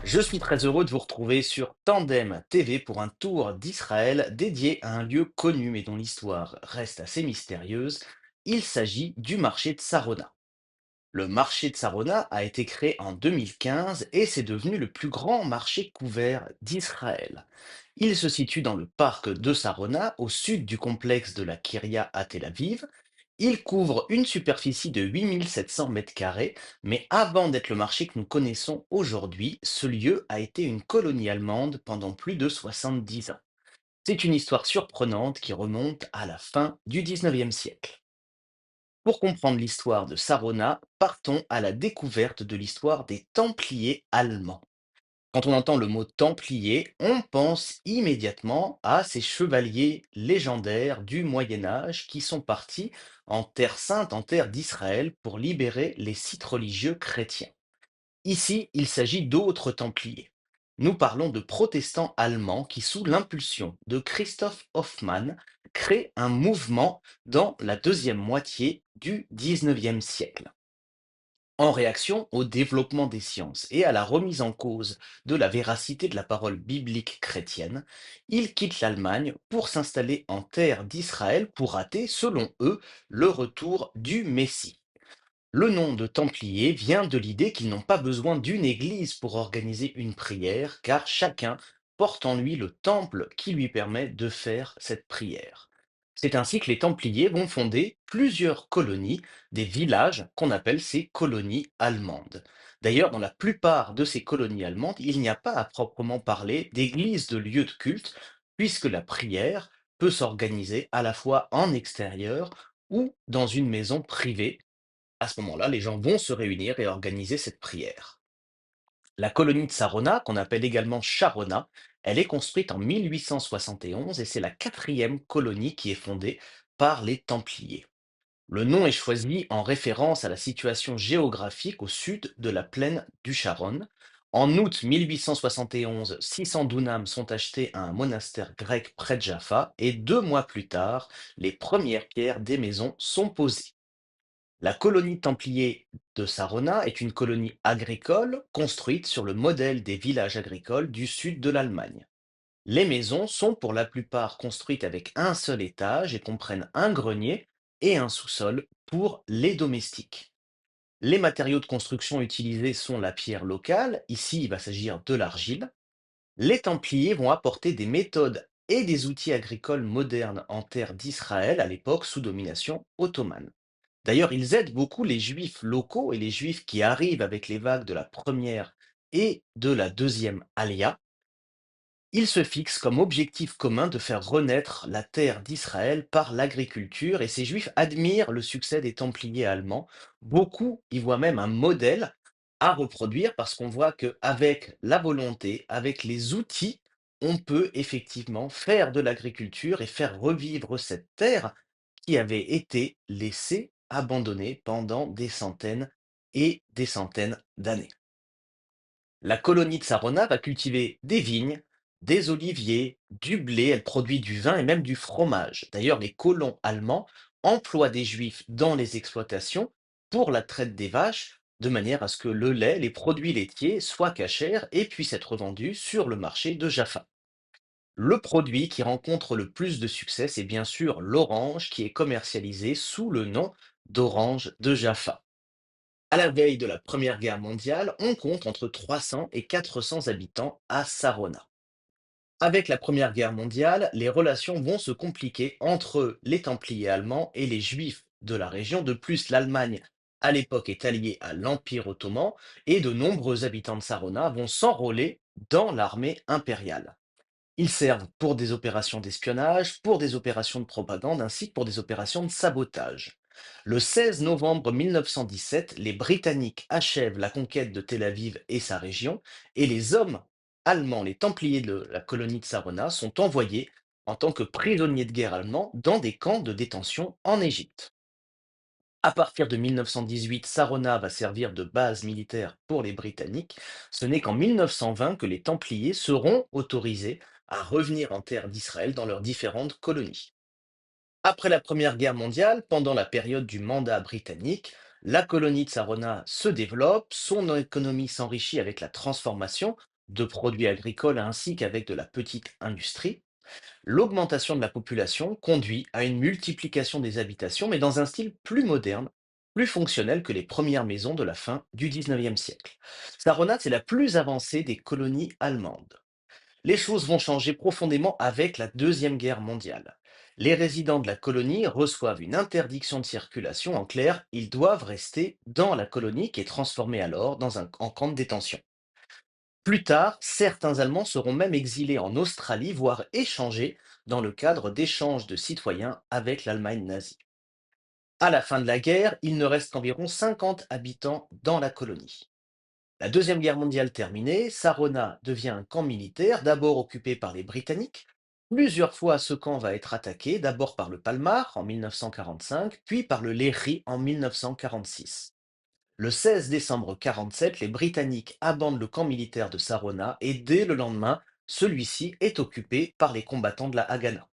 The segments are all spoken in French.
Je suis très heureux de vous retrouver sur Tandem TV pour un tour d'Israël dédié à un lieu connu mais dont l'histoire reste assez mystérieuse. Il s'agit du marché de Sarona. Le marché de Sarona a été créé en 2015 et c'est devenu le plus grand marché couvert d'Israël. Il se situe dans le parc de Sarona, au sud du complexe de la Kiria à Tel Aviv. Il couvre une superficie de 8700 mètres carrés, mais avant d'être le marché que nous connaissons aujourd'hui, ce lieu a été une colonie allemande pendant plus de 70 ans. C'est une histoire surprenante qui remonte à la fin du 19e siècle. Pour comprendre l'histoire de Sarona, partons à la découverte de l'histoire des Templiers allemands. Quand on entend le mot Templier, on pense immédiatement à ces chevaliers légendaires du Moyen Âge qui sont partis en Terre sainte, en terre d'Israël, pour libérer les sites religieux chrétiens. Ici, il s'agit d'autres Templiers. Nous parlons de protestants allemands qui, sous l'impulsion de Christoph Hoffmann, créent un mouvement dans la deuxième moitié du 19e siècle. En réaction au développement des sciences et à la remise en cause de la véracité de la parole biblique chrétienne, ils quittent l'Allemagne pour s'installer en terre d'Israël pour hâter, selon eux, le retour du Messie. Le nom de Templier vient de l'idée qu'ils n'ont pas besoin d'une église pour organiser une prière, car chacun porte en lui le temple qui lui permet de faire cette prière. C'est ainsi que les Templiers vont fonder plusieurs colonies, des villages qu'on appelle ces colonies allemandes. D'ailleurs, dans la plupart de ces colonies allemandes, il n'y a pas à proprement parler d'église, de lieu de culte, puisque la prière peut s'organiser à la fois en extérieur ou dans une maison privée. À ce moment-là, les gens vont se réunir et organiser cette prière. La colonie de Sarona, qu'on appelle également Charona, elle est construite en 1871 et c'est la quatrième colonie qui est fondée par les Templiers. Le nom est choisi en référence à la situation géographique au sud de la plaine du Charon. En août 1871, 600 dunams sont achetés à un monastère grec près de Jaffa et 2 mois plus tard, les premières pierres des maisons sont posées. La colonie templier de Sarona est une colonie agricole construite sur le modèle des villages agricoles du sud de l'Allemagne. Les maisons sont pour la plupart construites avec un seul étage et comprennent un grenier et un sous-sol pour les domestiques. Les matériaux de construction utilisés sont la pierre locale, ici il va s'agir de l'argile. Les Templiers vont apporter des méthodes et des outils agricoles modernes en terre d'Israël à l'époque sous domination ottomane. D'ailleurs, ils aident beaucoup les juifs locaux et les juifs qui arrivent avec les vagues de la première et de la deuxième Alia. Ils se fixent comme objectif commun de faire renaître la terre d'Israël par l'agriculture et ces juifs admirent le succès des Templiers allemands. Beaucoup y voient même un modèle à reproduire parce qu'on voit qu'avec la volonté, avec les outils, on peut effectivement faire de l'agriculture et faire revivre cette terre qui avait été laissée abandonnée pendant des centaines et des centaines d'années. La colonie de Sarona va cultiver des vignes, des oliviers, du blé, elle produit du vin et même du fromage. D'ailleurs, les colons allemands emploient des juifs dans les exploitations pour la traite des vaches, de manière à ce que le lait, les produits laitiers soient cachers et puissent être vendus sur le marché de Jaffa. Le produit qui rencontre le plus de succès, c'est bien sûr l'orange qui est commercialisé sous le nom d'orange de Jaffa. À la veille de la Première Guerre mondiale, on compte entre 300 et 400 habitants à Sarona. Avec la Première Guerre mondiale, les relations vont se compliquer entre les Templiers allemands et les Juifs de la région. De plus, l'Allemagne, à l'époque, est alliée à l'Empire ottoman et de nombreux habitants de Sarona vont s'enrôler dans l'armée impériale. Ils servent pour des opérations d'espionnage, pour des opérations de propagande ainsi que pour des opérations de sabotage. Le 16 novembre 1917, les Britanniques achèvent la conquête de Tel Aviv et sa région, et les hommes allemands, les Templiers de la colonie de Sarona, sont envoyés en tant que prisonniers de guerre allemands dans des camps de détention en Égypte. À partir de 1918, Sarona va servir de base militaire pour les Britanniques. Ce n'est qu'en 1920 que les Templiers seront autorisés à revenir en terre d'Israël dans leurs différentes colonies. Après la Première Guerre mondiale, pendant la période du mandat britannique, la colonie de Sarona se développe, son économie s'enrichit avec la transformation. de produits agricoles ainsi qu'avec de la petite industrie. L'augmentation de la population conduit à une multiplication des habitations, mais dans un style plus moderne, plus fonctionnel que les premières maisons de la fin du 19e siècle. Saronat, c'est la plus avancée des colonies allemandes. Les choses vont changer profondément avec la Deuxième Guerre mondiale. Les résidents de la colonie reçoivent une interdiction de circulation. En clair, ils doivent rester dans la colonie qui est transformée alors en camp de détention. Plus tard, certains Allemands seront même exilés en Australie, voire échangés dans le cadre d'échanges de citoyens avec l'Allemagne nazie. À la fin de la guerre, il ne reste qu'environ 50 habitants dans la colonie. La Deuxième Guerre mondiale terminée, Sarona devient un camp militaire, d'abord occupé par les Britanniques. Plusieurs fois, ce camp va être attaqué, d'abord par le Palmar en 1945, puis par le Lehi en 1946. Le 16 décembre 1947, les Britanniques abandonnent le camp militaire de Sarona et dès le lendemain, celui-ci est occupé par les combattants de la Haganah.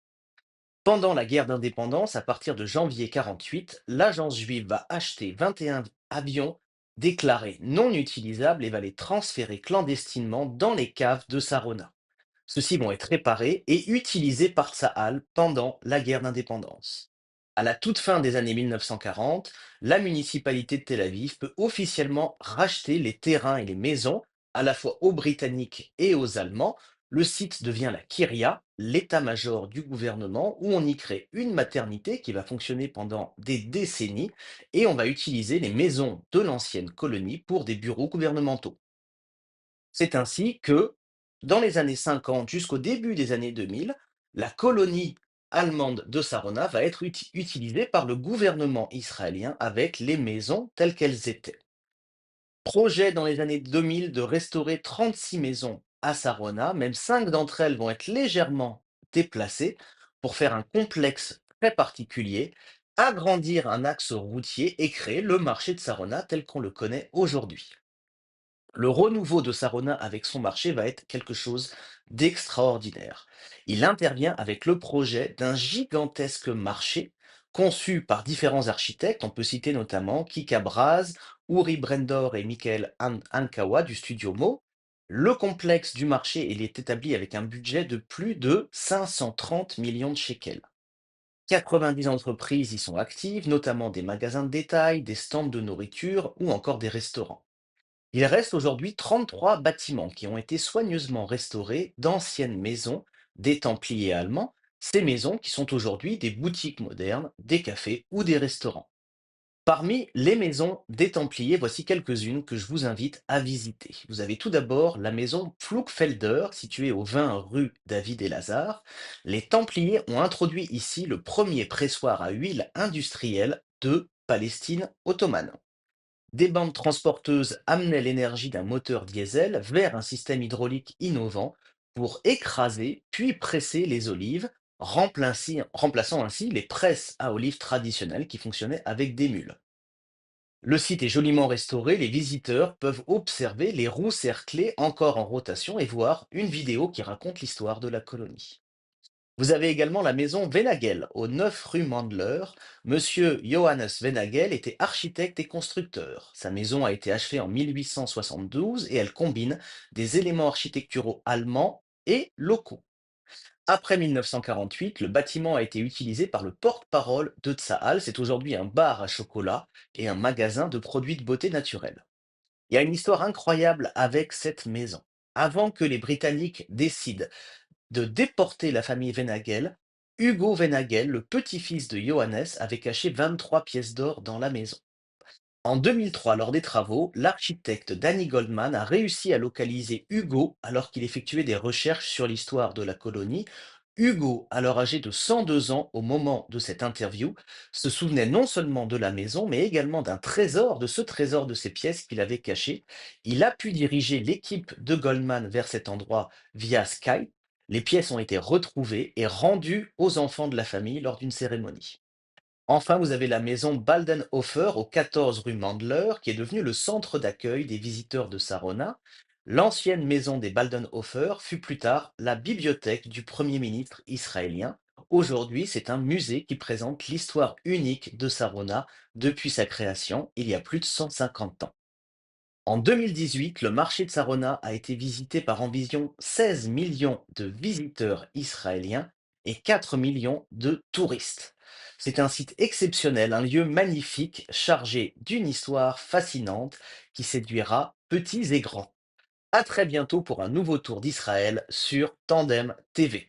Pendant la guerre d'indépendance, à partir de janvier 1948, l'agence juive va acheter 21 avions déclarés non utilisables et va les transférer clandestinement dans les caves de Sarona. Ceux-ci vont être réparés et utilisés par Tsahal pendant la guerre d'indépendance. À la toute fin des années 1940, la municipalité de Tel Aviv peut officiellement racheter les terrains et les maisons, à la fois aux Britanniques et aux Allemands. Le site devient la Kiria, l'état-major du gouvernement, où on y crée une maternité qui va fonctionner pendant des décennies, et on va utiliser les maisons de l'ancienne colonie pour des bureaux gouvernementaux. C'est ainsi que, dans les années 50 jusqu'au début des années 2000, la colonie allemande de Sarona va être utilisée par le gouvernement israélien avec les maisons telles qu'elles étaient. Projet dans les années 2000 de restaurer 36 maisons à Sarona, même 5 d'entre elles vont être légèrement déplacées pour faire un complexe très particulier, agrandir un axe routier et créer le marché de Sarona tel qu'on le connaît aujourd'hui. Le renouveau de Sarona avec son marché va être quelque chose d'extraordinaire. Il intervient avec le projet d'un gigantesque marché conçu par différents architectes. On peut citer notamment Kika Braz, Uri Brendor et Michael Ankawa du studio Mo. Le complexe du marché il est établi avec un budget de plus de 530 millions de shekels. 90 entreprises y sont actives, notamment des magasins de détail, des stands de nourriture ou encore des restaurants. Il reste aujourd'hui 33 bâtiments qui ont été soigneusement restaurés d'anciennes maisons des Templiers allemands, ces maisons qui sont aujourd'hui des boutiques modernes, des cafés ou des restaurants. Parmi les maisons des Templiers, voici quelques-unes que je vous invite à visiter. Vous avez tout d'abord la maison Pflugfelder, située au 20 rue David et Lazare. Les Templiers ont introduit ici le premier pressoir à huile industriel de Palestine ottomane. Des bandes transporteuses amenaient l'énergie d'un moteur diesel vers un système hydraulique innovant pour écraser puis presser les olives, remplaçant ainsi les presses à olives traditionnelles qui fonctionnaient avec des mules. Le site est joliment restauré, les visiteurs peuvent observer les roues cerclées encore en rotation et voir une vidéo qui raconte l'histoire de la colonie. Vous avez également la maison Venagel, au 9 rue Mandler. Monsieur Johannes Venagel était architecte et constructeur. Sa maison a été achevée en 1872 et elle combine des éléments architecturaux allemands et locaux. Après 1948, le bâtiment a été utilisé par le porte-parole de Tsahal. C'est aujourd'hui un bar à chocolat et un magasin de produits de beauté naturelle. Il y a une histoire incroyable avec cette maison. Avant que les Britanniques décident de déporter la famille Venagel, Hugo Venagel, le petit-fils de Johannes, avait caché 23 pièces d'or dans la maison. En 2003, lors des travaux, l'architecte Danny Goldman a réussi à localiser Hugo alors qu'il effectuait des recherches sur l'histoire de la colonie. Hugo, alors âgé de 102 ans au moment de cette interview, se souvenait non seulement de la maison, mais également d'un trésor, de ce trésor de ces pièces qu'il avait caché. Il a pu diriger l'équipe de Goldman vers cet endroit via Skype. Les pièces ont été retrouvées et rendues aux enfants de la famille lors d'une cérémonie. Enfin, vous avez la maison Baldenhofer au 14 rue Mandler, qui est devenue le centre d'accueil des visiteurs de Sarona. L'ancienne maison des Baldenhofer fut plus tard la bibliothèque du Premier ministre israélien. Aujourd'hui, c'est un musée qui présente l'histoire unique de Sarona depuis sa création il y a plus de 150 ans. En 2018, le marché de Sarona a été visité par environ 16 millions de visiteurs israéliens et 4 millions de touristes. C'est un site exceptionnel, un lieu magnifique chargé d'une histoire fascinante qui séduira petits et grands. À très bientôt pour un nouveau tour d'Israël sur Tandem TV.